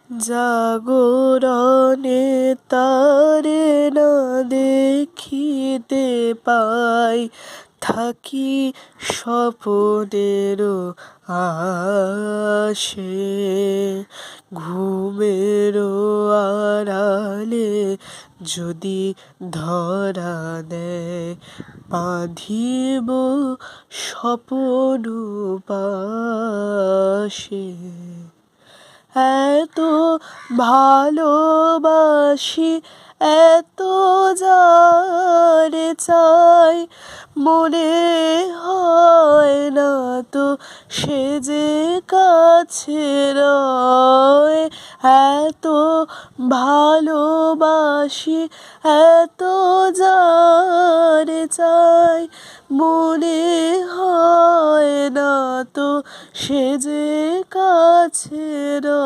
জাগরণে তারে না দেখিতে পাই, থাকি স্বপনেরও আশে। ঘুমেরও আড়ালে যদি ধরা দেয়, বাঁধিব স্বপন পাশে। এত ভালোবাসি, এত যারে চাই, মনে হয় না তো সে যে কাছে রয়। এত ভালোবাসি, এত যারে চাই, মনে হয় না তো সে যে কাছে রয়।